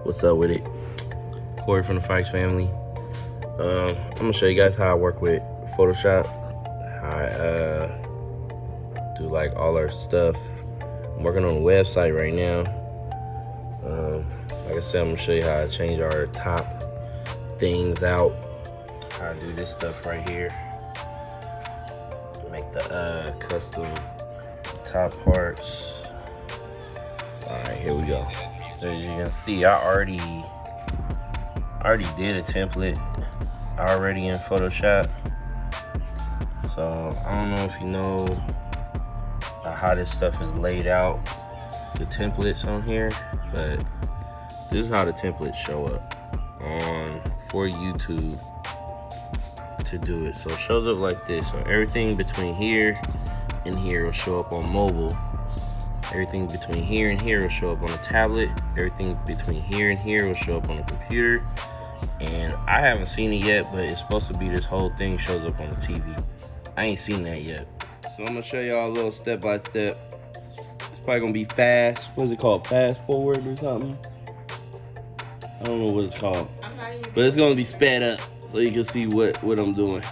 What's up with it? Corey from the Fikes family. I'm gonna show you guys how I work with Photoshop. How I do like all our stuff. I'm working on a website right now. Like I said, I'm gonna show you how I change our top things out. How I do this stuff right here. Make the custom top parts. Alright, here we go. So as you can see, I already did a template already in Photoshop. So I don't know if you know how this stuff is laid out, the templates on here, but this is how the templates show up for YouTube to do it. So it shows up like this. So everything between here and here will show up on mobile. Everything between here and here will show up on a tablet. Everything between here and here will show up on a computer. And I haven't seen it yet, but it's supposed to be this whole thing shows up on the TV. I ain't seen that yet. So I'm gonna show y'all a little step by step. It's probably gonna be fast. What is it called? Fast forward or something? I don't know what it's called. But it's gonna be sped up so you can see what I'm doing.